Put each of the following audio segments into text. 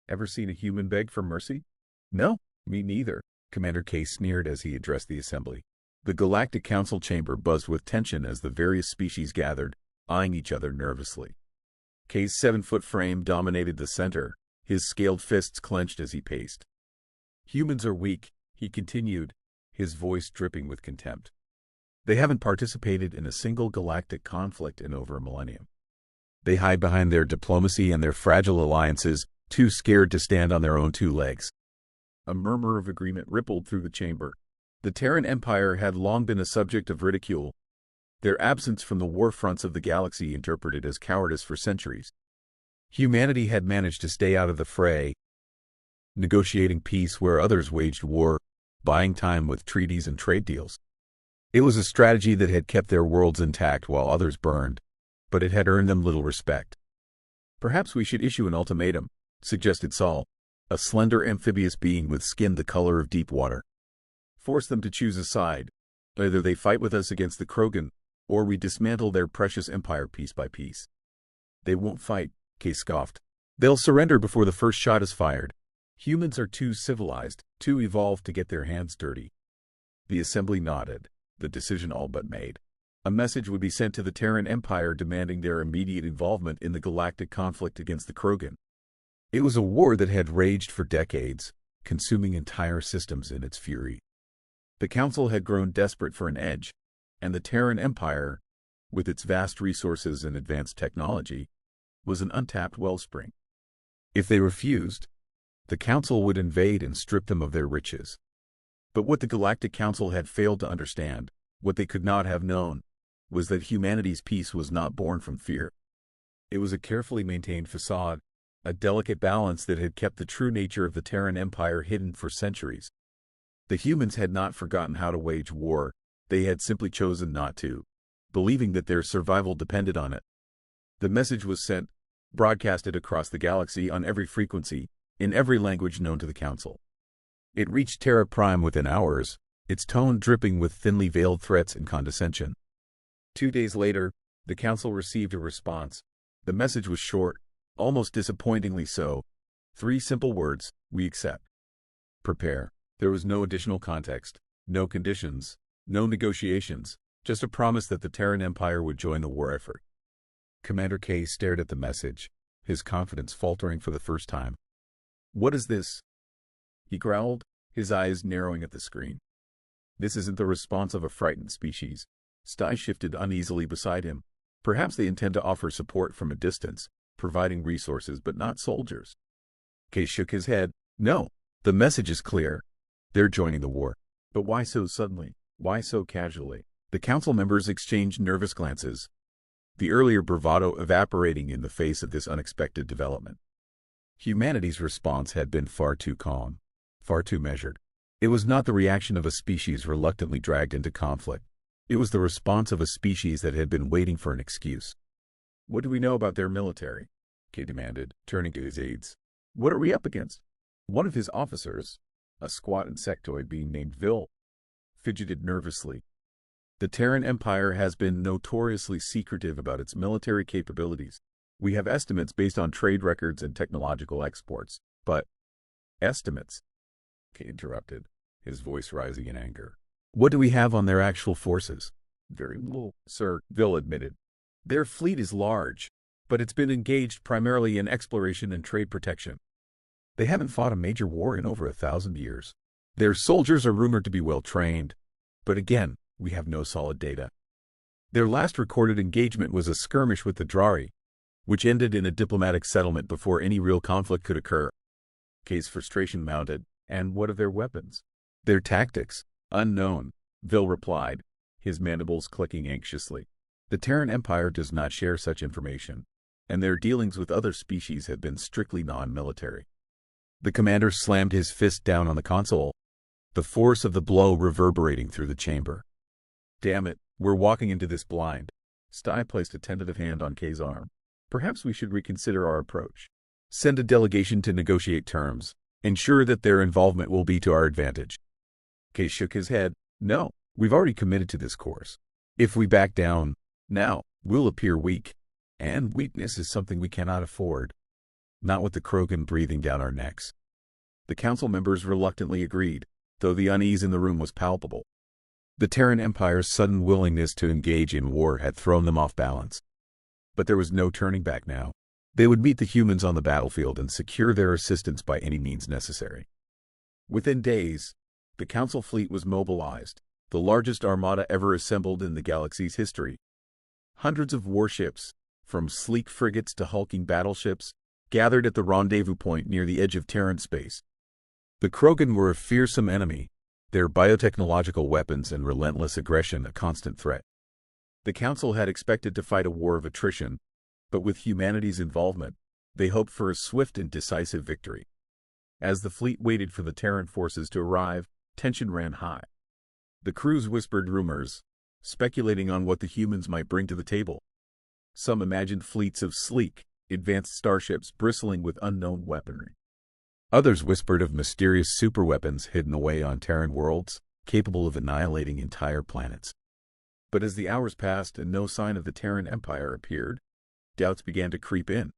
Ever seen a human beg for mercy? No, me neither, Commander K sneered as he addressed the assembly. The Galactic Council chamber buzzed with tension as the various species gathered, eyeing each other nervously. K's 7-foot frame dominated the center, his scaled fists clenched as he paced. Humans are weak, he continued, his voice dripping with contempt. They haven't participated in a single galactic conflict in over a millennium. They hide behind their diplomacy and their fragile alliances, too scared to stand on their own two legs. A murmur of agreement rippled through the chamber. The Terran Empire had long been a subject of ridicule, their absence from the war fronts of the galaxy interpreted as cowardice for centuries. Humanity had managed to stay out of the fray, negotiating peace where others waged war, buying time with treaties and trade deals. It was a strategy that had kept their worlds intact while others burned, but it had earned them little respect. Perhaps we should issue an ultimatum, suggested Saul, a slender amphibious being with skin the color of deep water. Force them to choose a side. Either they fight with us against the Krogan, or we dismantle their precious empire piece by piece. They won't fight, Kay scoffed. They'll surrender before the first shot is fired. Humans are too civilized, too evolved to get their hands dirty. The assembly nodded, the decision all but made. A message would be sent to the Terran Empire demanding their immediate involvement in the galactic conflict against the Krogan. It was a war that had raged for decades, consuming entire systems in its fury. The Council had grown desperate for an edge, and the Terran Empire, with its vast resources and advanced technology, was an untapped wellspring. If they refused, the Council would invade and strip them of their riches. But what the Galactic Council had failed to understand, what they could not have known, was that humanity's peace was not born from fear. It was a carefully maintained facade, a delicate balance that had kept the true nature of the Terran Empire hidden for centuries. The humans had not forgotten how to wage war, they had simply chosen not to, believing that their survival depended on it. The message was sent, broadcasted across the galaxy on every frequency, in every language known to the Council. It reached Terra Prime within hours, its tone dripping with thinly veiled threats and condescension. 2 days later, the Council received a response. The message was short, almost disappointingly so. 3 simple words: we accept. Prepare. There was no additional context, no conditions, no negotiations, just a promise that the Terran Empire would join the war effort. Commander K stared at the message, his confidence faltering for the first time. What is this? He growled, his eyes narrowing at the screen. This isn't the response of a frightened species. Sty shifted uneasily beside him. Perhaps they intend to offer support from a distance, providing resources but not soldiers. K shook his head. No, the message is clear. They're joining the war. But why so suddenly? Why so casually? The Council members exchanged nervous glances, the earlier bravado evaporating in the face of this unexpected development. Humanity's response had been far too calm, far too measured. It was not the reaction of a species reluctantly dragged into conflict. It was the response of a species that had been waiting for an excuse. What do we know about their military? Kay demanded, turning to his aides. What are we up against? One of his officers, a squat insectoid being named Vil, fidgeted nervously. The Terran Empire has been notoriously secretive about its military capabilities. We have estimates based on trade records and technological exports, but... Estimates? Kay interrupted, his voice rising in anger. What do we have on their actual forces? Very little, sir, Vil admitted. Their fleet is large, but it's been engaged primarily in exploration and trade protection. They haven't fought a major war in over 1,000 years. Their soldiers are rumored to be well trained, but again, we have no solid data. Their last recorded engagement was a skirmish with the Drari, which ended in a diplomatic settlement before any real conflict could occur. Kay's frustration mounted. And what of their weapons? Their tactics? Unknown, Vil replied, his mandibles clicking anxiously. The Terran Empire does not share such information, and their dealings with other species have been strictly non-military. The commander slammed his fist down on the console, the force of the blow reverberating through the chamber. Damn it, we're walking into this blind. Sty placed a tentative hand on Kay's arm. Perhaps we should reconsider our approach. Send a delegation to negotiate terms. Ensure that their involvement will be to our advantage. Kay shook his head. No, we've already committed to this course. If we back down, now, we'll appear weak. And weakness is something we cannot afford. not with the Krogan breathing down our necks. The council members reluctantly agreed, though the unease in the room was palpable. The Terran Empire's sudden willingness to engage in war had thrown them off balance. But there was no turning back now. They would meet the humans on the battlefield and secure their assistance by any means necessary. Within days, the council fleet was mobilized, the largest armada ever assembled in the galaxy's history. Hundreds of warships, from sleek frigates to hulking battleships, gathered at the rendezvous point near the edge of Terran space. The Krogan were a fearsome enemy, their biotechnological weapons and relentless aggression a constant threat. The Council had expected to fight a war of attrition, but with humanity's involvement, they hoped for a swift and decisive victory. As the fleet waited for the Terran forces to arrive, tension ran high. The crews whispered rumors, speculating on what the humans might bring to the table. Some imagined fleets of sleek, advanced starships bristling with unknown weaponry. Others whispered of mysterious superweapons hidden away on Terran worlds, capable of annihilating entire planets. But as the hours passed and no sign of the Terran Empire appeared, doubts began to creep in.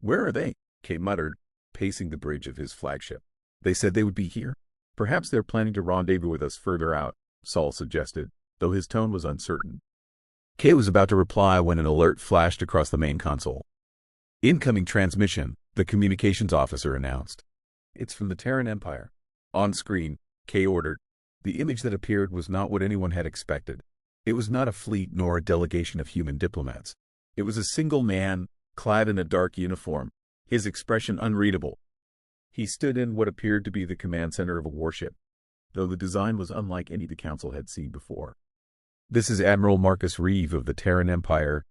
"Where are they?" Kay muttered, pacing the bridge of his flagship. "They said they would be here. Perhaps they're planning to rendezvous with us further out," Saul suggested, though his tone was uncertain. Kay was about to reply when an alert flashed across the main console. "Incoming transmission," the communications officer announced. "It's from the Terran Empire." On screen, Kay ordered. The image that appeared was not what anyone had expected. It was not a fleet nor a delegation of human diplomats. It was a single man, clad in a dark uniform, his expression unreadable. He stood in what appeared to be the command center of a warship, though the design was unlike any the Council had seen before. "This is Admiral Marcus Reeve of the Terran Empire,"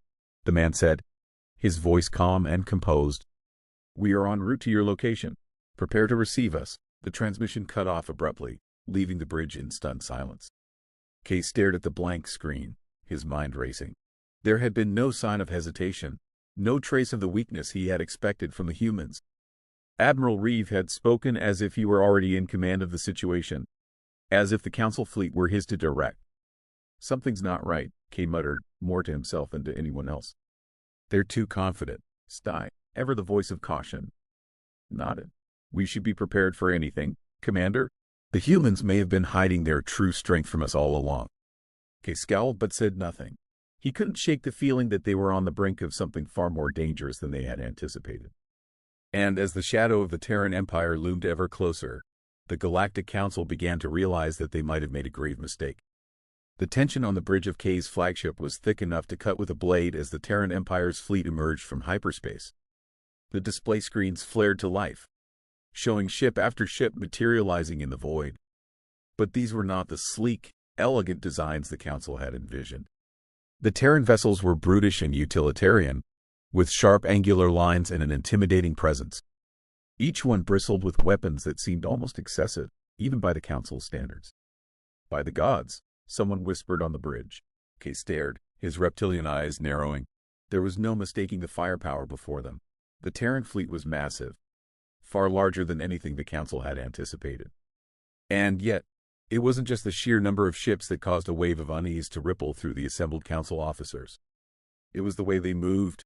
the man said, his voice calm and composed. "We are en route to your location. Prepare to receive us." The transmission cut off abruptly, leaving the bridge in stunned silence. Kay stared at the blank screen, his mind racing. There had been no sign of hesitation, no trace of the weakness he had expected from the humans. Admiral Reeve had spoken as if he were already in command of the situation, as if the Council fleet were his to direct. "Something's not right," Kay muttered, more to himself than to anyone else. "They're too confident." Sty, ever the voice of caution, nodded. "We should be prepared for anything, Commander. The humans may have been hiding their true strength from us all along." Kay scowled but said nothing. He couldn't shake the feeling that they were on the brink of something far more dangerous than they had anticipated. And as the shadow of the Terran Empire loomed ever closer, the Galactic Council began to realize that they might have made a grave mistake. The tension on the bridge of Kay's flagship was thick enough to cut with a blade as the Terran Empire's fleet emerged from hyperspace. The display screens flared to life, showing ship after ship materializing in the void. But these were not the sleek, elegant designs the Council had envisioned. The Terran vessels were brutish and utilitarian, with sharp angular lines and an intimidating presence. Each one bristled with weapons that seemed almost excessive, even by the Council's standards. "By the gods," someone whispered on the bridge. Kay stared, his reptilian eyes narrowing. There was no mistaking the firepower before them. The Terran fleet was massive, far larger than anything the Council had anticipated. And yet, it wasn't just the sheer number of ships that caused a wave of unease to ripple through the assembled Council officers. It was the way they moved,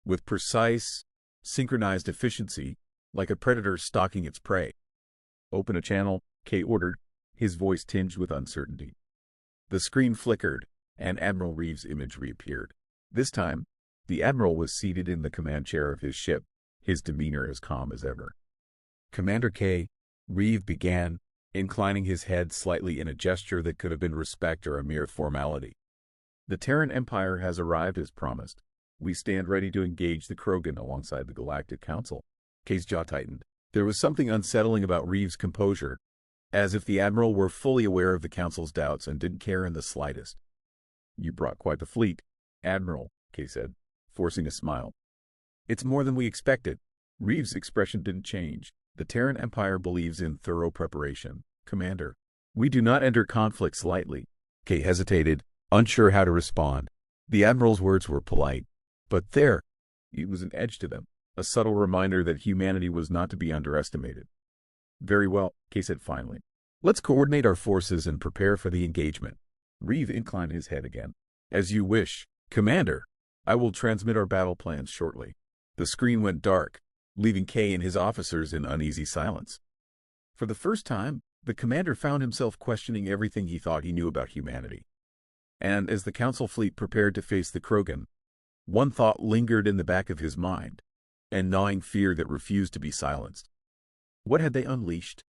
with precise, synchronized efficiency, like a predator stalking its prey. "Open a channel," Kay ordered, his voice tinged with uncertainty. The screen flickered, and Admiral Reeve's image reappeared. This time, the Admiral was seated in the command chair of his ship, his demeanor as calm as ever. "Commander Kay," Reeve began, inclining his head slightly in a gesture that could have been respect or a mere formality. "The Terran Empire has arrived as promised. We stand ready to engage the Krogan alongside the Galactic Council." Kay's jaw tightened. There was something unsettling about Reeve's composure, as if the Admiral were fully aware of the Council's doubts and didn't care in the slightest. "You brought quite the fleet, Admiral," Kay said, forcing a smile. "It's more than we expected." Reeve's expression didn't change. "The Terran Empire believes in thorough preparation, Commander. We do not enter conflicts lightly." Kay hesitated, unsure how to respond. The Admiral's words were polite, but there was an edge to them, a subtle reminder that humanity was not to be underestimated. "Very well," Kay said finally. "Let's coordinate our forces and prepare for the engagement." Reeve inclined his head again. "As you wish, Commander. I will transmit our battle plans shortly." The screen went dark, leaving Kay and his officers in uneasy silence. For the first time, the commander found himself questioning everything he thought he knew about humanity. And as the Council fleet prepared to face the Krogan, one thought lingered in the back of his mind, a gnawing fear that refused to be silenced. What had they unleashed?